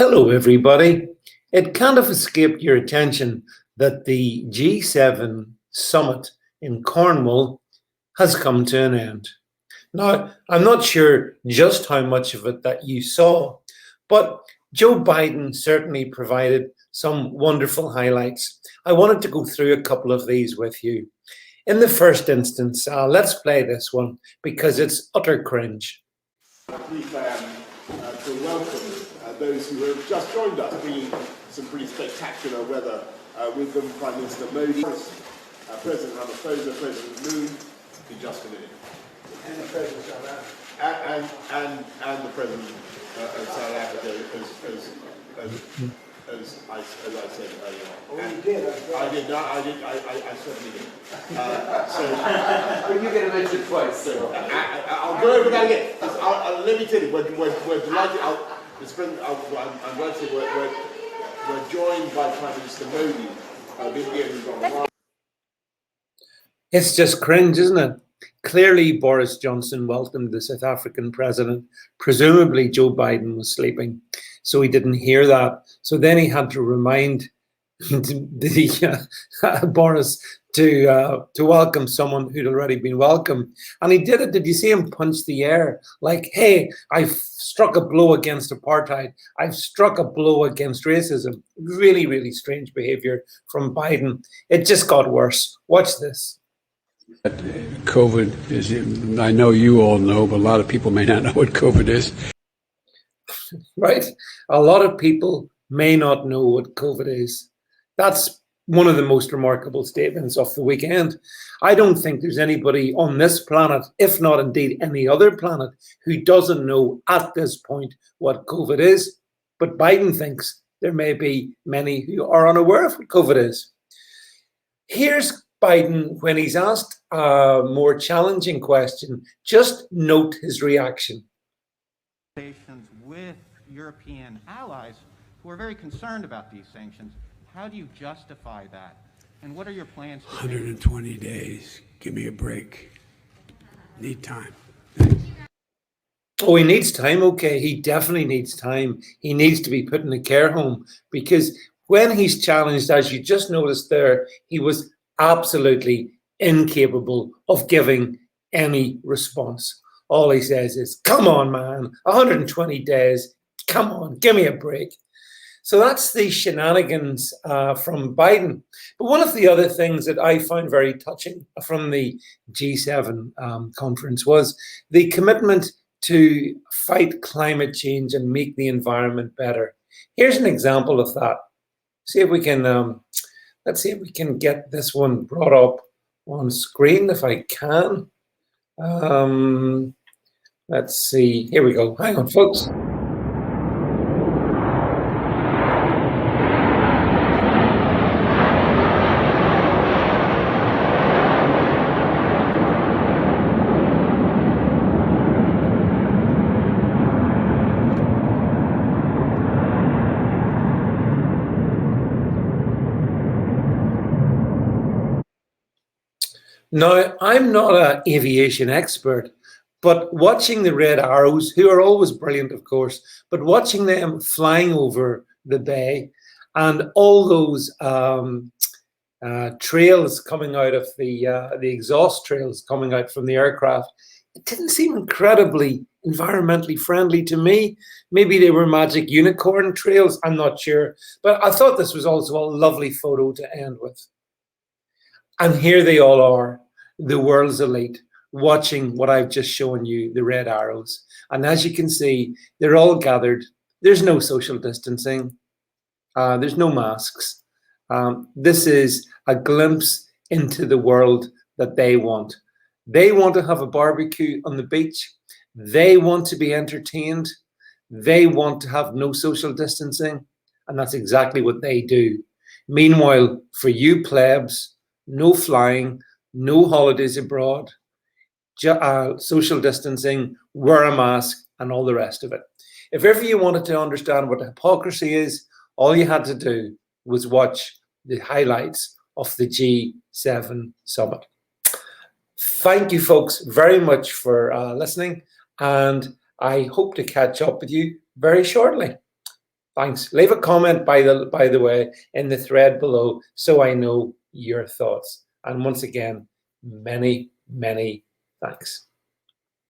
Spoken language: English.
Hello, everybody. It kind of escaped your attention that the G7 summit in Cornwall has come to an end. Now, I'm not sure just how much of it that you saw, but Joe Biden certainly provided some wonderful highlights. I wanted to go through a couple of these with you. In the first instance, let's play this one because it's utter cringe. To welcome those who have just joined us, bringing some pretty spectacular weather with them, Prime Minister Modi, President Ramaphosa, President Moon, in just a minute. And the President of South Africa. And the President of South Africa, as I said earlier. Oh, you did? I certainly did. But you get to mention it twice. So I'll go over that again. Let me tell you, we're delighted. I'm glad to say we're joined by Prime Minister Modi of India, who's on the line. It's just cringe, isn't it? Clearly, Boris Johnson welcomed the South African president. Presumably, Joe Biden was sleeping, so he didn't hear that. So then he had to remind Boris to welcome someone who'd already been welcomed. And he did it. Did you see him punch the air? Like, hey, I've struck a blow against apartheid. I've struck a blow against racism. Really, really strange behavior from Biden. It just got worse. Watch this. COVID is, I know you all know, but a lot of people may not know what COVID is. Right? A lot of people may not know what COVID is. That's one of the most remarkable statements of the weekend. I don't think there's anybody on this planet, if not indeed any other planet, who doesn't know at this point what COVID is. But Biden thinks there may be many who are unaware of what COVID is. Here's Biden when he's asked a more challenging question. Just note his reaction. With European allies who are very concerned about these sanctions. How do you justify that? And what are your plans? 120 days. Give me a break. Need time. Oh, he needs time. Okay, he definitely needs time. He needs to be put in a care home because when he's challenged, as you just noticed there, he was absolutely incapable of giving any response. All he says is, come on, man, 120 days. Come on, give me a break. So that's the shenanigans from Biden. But one of the other things that I found very touching from the G7 conference was the commitment to fight climate change and make the environment better. Here's an example of that. See if we can, let's see if we can get this one brought up on screen if I can. Let's see. Here we go. Hang on, folks. Now, I'm not an aviation expert, but watching the red arrows, who are always brilliant, of course, but watching them flying over the bay and all those trails coming out of the exhaust trails coming out from the aircraft, it didn't seem incredibly environmentally friendly to me. Maybe they were magic unicorn trails, I'm not sure. But I thought this was also a lovely photo to end with. And here they all are, the world's elite, watching what I've just shown you, the red arrows. And as you can see, they're all gathered. There's no social distancing. There's no masks. This is a glimpse into the world that they want. They want to have a barbecue on the beach. They want to be entertained. They want to have no social distancing. And that's exactly what they do. Meanwhile, for you plebs, no flying, no holidays abroad, social distancing, wear a mask, and all the rest of it. If ever you wanted to understand what hypocrisy is, all you had to do was watch the highlights of the G7 summit. Thank you, folks, very much for listening, and I hope to catch up with you very shortly. Thanks. Leave a comment, by the way, in the thread below so I know your thoughts. And once again, many, many thanks.